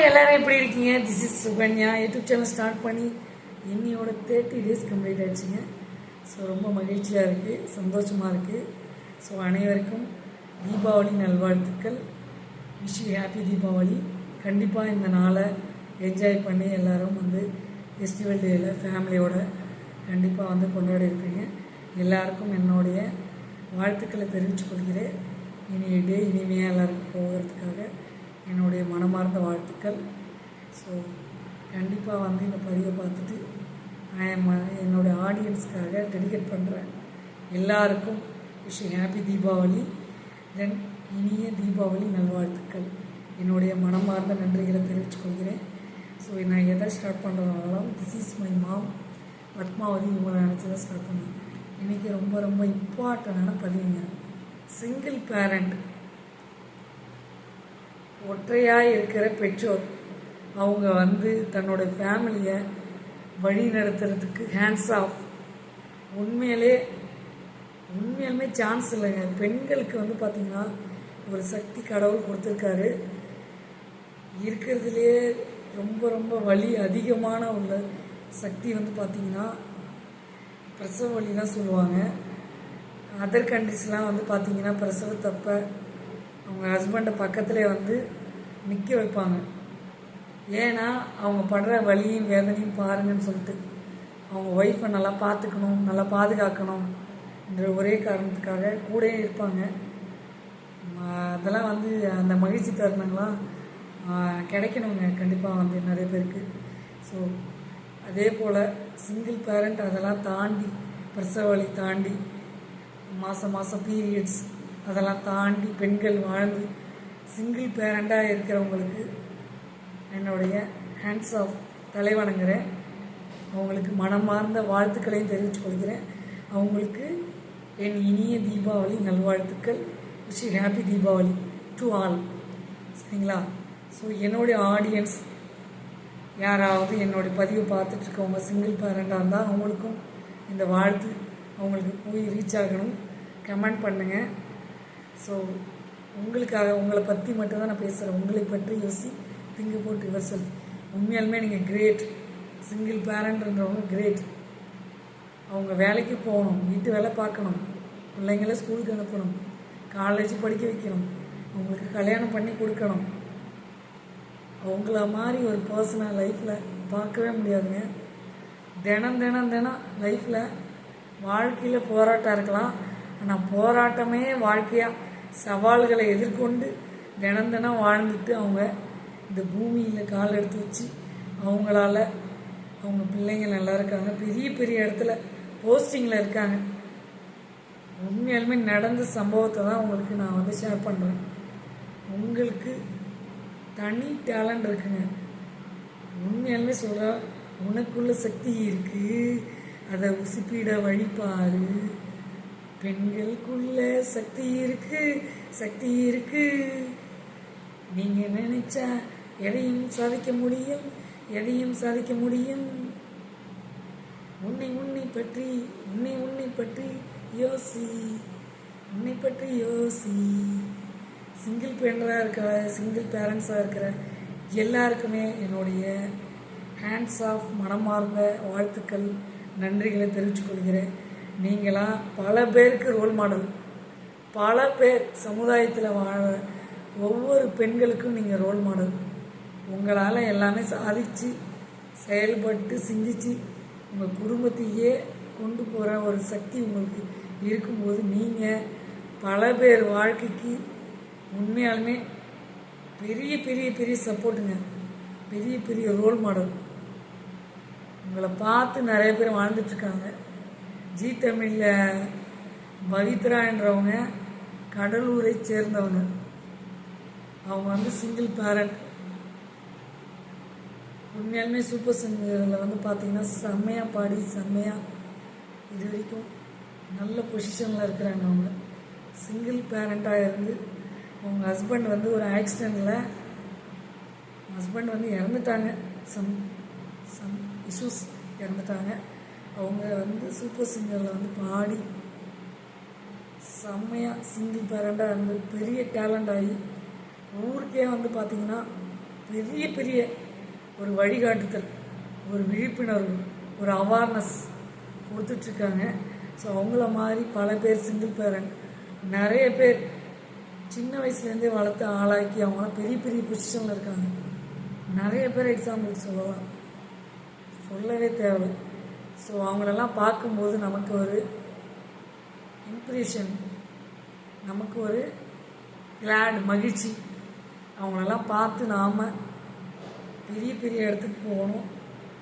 எல்லாரும் எப்படி இருக்கீங்க? This is Sukanya. YouTube channel start பண்ணி இன்னையோட 30 days கம்ப்ளீட் ஆயிடுச்சுங்க. ஸோ ரொம்ப மகிழ்ச்சியாக இருக்குது, சந்தோஷமாக இருக்குது. ஸோ அனைவருக்கும் தீபாவளி நல்வாழ்த்துக்கள். Wish you happy Deepavali. கண்டிப்பாக இந்த நாளை என்ஜாய் பண்ணி எல்லோரும் ஃபெஸ்டிவல் டேயில் ஃபேமிலியோட கண்டிப்பாக கொண்டாடி இருப்பீங்க. எல்லாருக்கும் என்னுடைய வாழ்த்துக்களை தெரிவித்துக் கொள்கிறேன். இனிய டே இனிமையாக எல்லாருக்கும் போகிறதுக்காக என்னுடைய மனமார்ந்த வாழ்த்துக்கள். ஸோ கண்டிப்பாக இந்த பதிவை பார்த்துட்டு என்னோடய ஆடியன்ஸ்க்காக டெடிகேட் பண்ணுறேன். எல்லாருக்கும் விஷ் ஹாப்பி தீபாவளி. தென் இனிய தீபாவளி நல்வாழ்த்துக்கள். என்னுடைய மனமார்ந்த நன்றிகளை தெரிவித்துக் கொள்கிறேன். ஸோ நான் எதை ஸ்டார்ட் பண்ணுறதுனாலும் this is my mom Padmavathi இவங்களை நினச்சி தான் ஸ்டார்ட் பண்ணேன். இன்றைக்கி ரொம்ப ரொம்ப இம்பார்ட்டண்டான பதிவுங்க. சிங்கிள் பேரண்ட், ஒற்றையாக இருக்கிற பெற்றோர், அவங்க தன்னோட ஃபேமிலியை வழி நடத்துறதுக்கு ஹேண்ட்ஸ் ஆஃப். உண்மையாலுமே சான்ஸ் இல்லைங்க. பெண்களுக்கு பார்த்திங்கன்னா ஒரு சக்தி கடவுள் கொடுத்துருக்காரு. இருக்கிறதுலே ரொம்ப ரொம்ப வலி அதிகமான உள்ள சக்தி பார்த்திங்கன்னா பிரசவ வலி தான் சொல்லுவாங்க. அதர் கண்ட்ரிஸ்லாம் பார்த்திங்கன்னா பிரசவத்தப்ப அவங்க ஹஸ்பண்டை பக்கத்துலேயே நிற்க வைப்பாங்க. ஏன்னா அவங்க படுற வலியும் வேதனையும் பாருங்கன்னு சொல்லிட்டு அவங்க ஒய்ஃபை நல்லா பார்த்துக்கணும், நல்லா பாதுகாக்கணும் என்ற ஒரே காரணத்துக்காக கூட இருப்பாங்க. அதெல்லாம் அந்த மகிழ்ச்சி தருணங்களாம் கிடைக்கணுங்க கண்டிப்பாக நிறைய பேருக்கு. ஸோ அதே போல் சிங்கிள் பேரண்ட் அதெல்லாம் தாண்டி, பிரசவ வலி தாண்டி, மாதம் பீரியட்ஸ் அதெல்லாம் தாண்டி பெண்கள் வாழ்ந்து சிங்கிள் பேரண்டாக இருக்கிறவங்களுக்கு என்னுடைய ஹேண்ட்ஸ் ஆஃப் தலைவணங்குறேன். அவங்களுக்கு மனமார்ந்த வாழ்த்துக்களையும் தெரிவித்துக் கொள்கிறேன். அவங்களுக்கு என் இனிய தீபாவளி நல்வாழ்த்துக்கள். Wish happy Deepavali to all. சரிங்களா? ஸோ என்னுடைய ஆடியன்ஸ் யாராவது என்னுடைய பதிவை பார்த்துட்ருக்கவங்க சிங்கிள் பேரண்டாக இருந்தால் அவங்களுக்கும் இந்த வாழ்த்து அவங்களுக்கு போய் ரீச் ஆகணும். கமெண்ட் பண்ணுங்கள். ஸோ உங்களுக்காக, உங்களை பற்றி மட்டும்தான் நான் பேசுகிறேன். உங்களை பற்றி யோசி, திங்க் அபவுட் யுவர் செல்ஃப். உண்மையாலுமே நீங்கள் கிரேட். Single பேரண்ட்ன்றவங்க great. அவங்க வேலைக்கு போகணும், வீட்டு வேலை பார்க்கணும், பிள்ளைங்கள ஸ்கூலுக்கு அனுப்பணும், காலேஜ் படிக்க வைக்கணும், அவங்களுக்கு கல்யாணம் பண்ணி கொடுக்கணும். அவங்கள மாதிரி ஒரு பர்சனை லைஃப்பில் பார்க்கவே முடியாதுங்க. தினம் லைஃப்பில் வாழ்க்கையில் போராட்டம் இருக்கலாம். ஆனால் போராட்டமே வாழ்க்கையாக சவால்களை எதிர்கொண்டு தினம் வாழ்ந்துட்டு அவங்க இந்த பூமியில் கால் எடுத்து வச்சு அவங்களால அவங்க பிள்ளைங்க நல்லா இருக்காங்க, பெரிய பெரிய இடத்துல போஸ்டிங்கில் இருக்காங்க. உண்மையாலுமே நடந்த சம்பவத்தை தான் உங்களுக்கு நான் ஷேர் பண்ணுறேன். உங்களுக்கு தனி டேலண்ட் இருக்குங்க. உண்மையாலுமே சொல்கிறேன், உனக்குள்ள சக்தி இருக்குது, அதை உசுப்பிட வழிபாரு. பெண்களுக்குள்ள சக்தி இருக்கு. நீங்கள் நினைச்சா எதையும் சாதிக்க முடியும். உன்னை பற்றி யோசி. சிங்கிள் பேரண்ட்ஸாக இருக்கிற எல்லாருக்குமே என்னுடைய ஹேண்ட்ஸ் ஆஃப் மனமார்ந்த வாழ்த்துக்கள், நன்றிகளை தெரிவித்துக் கொள்கிறேன். நீங்களாம் பல பேருக்கு ரோல் மாடல். பல பேர் சமுதாயத்தில் வாழ ஒவ்வொரு பெண்களுக்கும் நீங்கள் ரோல் மாடல். உங்களால் எல்லாமே சாதித்து செயல்பட்டு சிந்தித்து உங்கள் குடும்பத்தையே கொண்டு போகிற ஒரு சக்தி உங்களுக்கு இருக்கும்போது நீங்கள் பல பேர் வாழ்க்கைக்கு உண்மையாலுமே பெரிய பெரிய பெரிய சப்போர்ட்டுங்க, பெரிய பெரிய ரோல் மாடல். உங்களை பார்த்து நிறைய பேர் வாழ்ந்துட்டுருக்காங்க. ஜி தமிழில் பவித்ரா என்றவங்க கடலூரை சேர்ந்தவங்க. அவங்க சிங்கிள் பேரண்ட். உண்மையாலுமே சூப்பர் சிங்கரில் பார்த்தீங்கன்னா செம்மையாக பாடி செம்மையாக இது வரைக்கும் நல்ல பொசிஷனில் இருக்கிறாங்க. அவங்க சிங்கிள் பேரண்ட்டாக இருந்து அவங்க ஹஸ்பண்ட் ஒரு ஆக்சிடெண்ட்டில் ஹஸ்பண்ட் இறந்துட்டாங்க. சம் இஷ்யூஸ் இறந்துட்டாங்க. அவங்க சூப்பர் சிங்கரில் பாடி செம்மையாக சிங்கிள் பேரண்டாக பெரிய டேலண்ட் ஆகி ஊருக்கே பார்த்திங்கன்னா பெரிய பெரிய ஒரு வழிகாட்டுதல், ஒரு விழிப்புணர்வு, ஒரு அவேர்னஸ் கொடுத்துட்ருக்காங்க. ஸோ அவங்கள மாதிரி பல பேர் சிங்கிள் பேரண்ட் நிறைய பேர் சின்ன வயசுலேருந்தே வளர்த்து ஆளாக்கி அவங்களாம் பெரிய பெரிய பொசிஷனில் இருக்காங்க. நிறைய பேர் எக்ஸாம்பிள் சொல்லலாம், சொல்லவே தேவை. ஸோ அவங்களெல்லாம் பார்க்கும்போது நமக்கு ஒரு இம்ப்ரெஷன், நமக்கு ஒரு கிளாட், மகிழ்ச்சி. அவங்களெல்லாம் பார்த்து நாம் பெரிய பெரிய இடத்துக்கு போகணும்.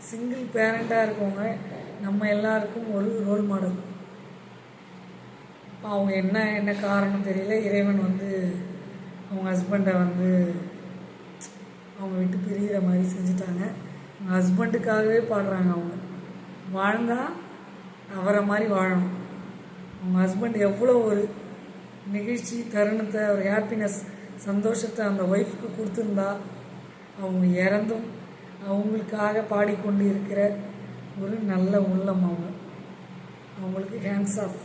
சிங்கிள் பேரண்ட்டாக இருக்கவங்க நம்ம எல்லாருக்கும் ஒரு ரோல் மாடல். அவங்க என்ன காரணம் தெரியல, இறைவன் வந்து அவங்க ஹஸ்பண்டை வந்து அவங்க விட்டு பிரிகிற மாதிரி செஞ்சுட்டாங்க. அவங்க ஹஸ்பண்டுக்காகவே பாடுறாங்க. அவங்க வாழ்ந்தால் அவரை மாதிரி வாழணும். அவங்க ஹஸ்பண்ட் எவ்வளோ ஒரு நிகழ்ச்சி தருணத்தை, ஒரு ஹாப்பினஸ், சந்தோஷத்தை அந்த ஒய்ஃப்க்கு கொடுத்துருந்தா அவங்க இறந்தும் அவங்களுக்காக பாடிக்கொண்டு இருக்கிற ஒரு நல்ல உள்ளம். அவங்களுக்கு ஹேண்ட்ஸ் ஆஃப்.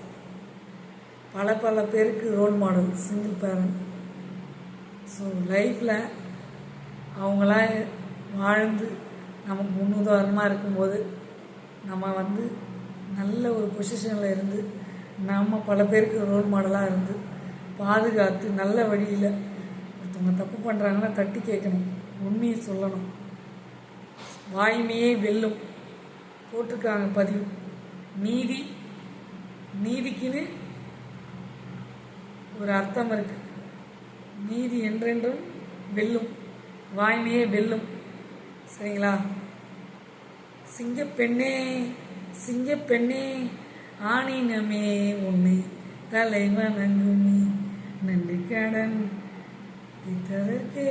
பல பேருக்கு role model single parent. So லைஃப்பில் அவங்களாம் வாழ்ந்து நமக்கு முன்னுதாரணமாக இருக்கும்போது நம்ம வந்து நல்ல ஒரு பொசிஷனில் இருந்து நம்ம பல பேருக்கு ரோல் மாடலாக இருந்து பாதுகாத்து நல்ல வழியில் ஒருத்தவங்க தப்பு பண்ணுறாங்கன்னா தட்டி கேட்கணும், உண்மையை சொல்லணும். வாய்மையே வெல்லும் போட்டிருக்காங்க பதிவு. நீதிக்குன்னு ஒரு அர்த்தம் இருக்கு. நீதி என்றென்றும் வெல்லும், வாய்மையே வெல்லும். சரிங்களா? சிங்கப்பெண்ணே ஆணினமே உன்னை தலைவணங்குமே நன்றி கடன் இதற்கு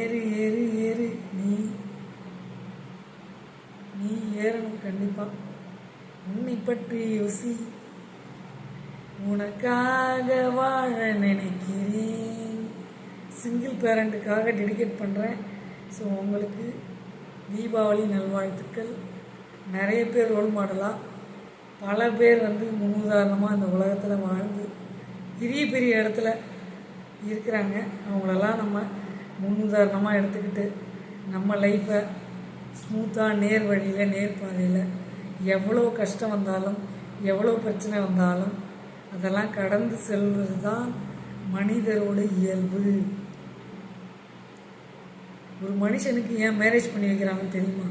ஏறு ஏறு ஏறு நீ ஏறணும். கண்டிப்பா உன்னை பற்றி யோசி, உனக்காக வாழ நினைக்கிறேன். சிங்கிள் பேரண்ட்டுக்காக டெடிகேட் பண்ணுறேன். ஸோ உங்களுக்கு தீபாவளி நல்வாழ்த்துக்கள். நிறைய பேர் ரோல் மாடலாக, பல பேர் வந்து முன்னுதாரணமாக இந்த உலகத்தில் வாழ்ந்து பெரிய பெரிய இடத்துல இருக்கிறாங்க. அவங்களெல்லாம் நம்ம முன்னுதாரணமாக எடுத்துக்கிட்டு நம்ம லைஃப்பை ஸ்மூத்தாக நேர் வழியில், நேர் பாதையில், எவ்வளோ கஷ்டம் வந்தாலும் எவ்வளோ பிரச்சனை வந்தாலும் அதெல்லாம் கடந்து செல்வது தான் மனிதரோட இயல்பு. ஒரு மனுஷனுக்கு ஏன் மேரேஜ் பண்ணி வைக்கிறாங்கன்னு தெரியுமா?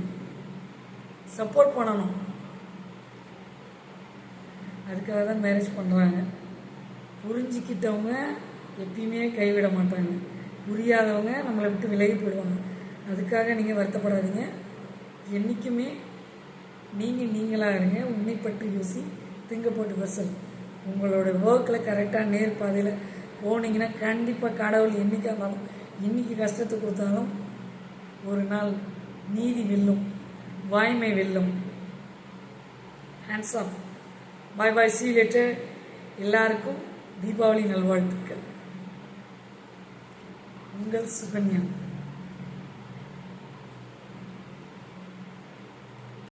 சப்போர்ட் பண்ணணும், அதுக்காக தான் மேரேஜ் பண்ணுறாங்க. புரிஞ்சிக்கிட்டவங்க எப்பயுமே கைவிட மாட்டாங்க, புரியாதவங்க நம்மளை விட்டு விலகி போயிடுவாங்க. அதுக்காக நீங்கள் வருத்தப்படாதீங்க. என்றைக்குமே நீங்களாக இருங்க. உன்னை பற்றி யோசி, திங்க போட்டு பர்சன். உங்களோட ஒர்க்கில் கரெக்டாக நேர் பாதையில் போனீங்கன்னா கண்டிப்பாக கடவுள் என்றைக்காக இருந்தாலும், இன்றைக்கி கஷ்டத்தை கொடுத்தாலும் ஒரு நாள் நீதி வெல்லும், வாய்மை வெல்லும். Hands off. Bye bye, see you later. எல்லாருக்கும் தீபாவளி நல்வாழ்த்துக்கள். உங்கள் சுகன்யா.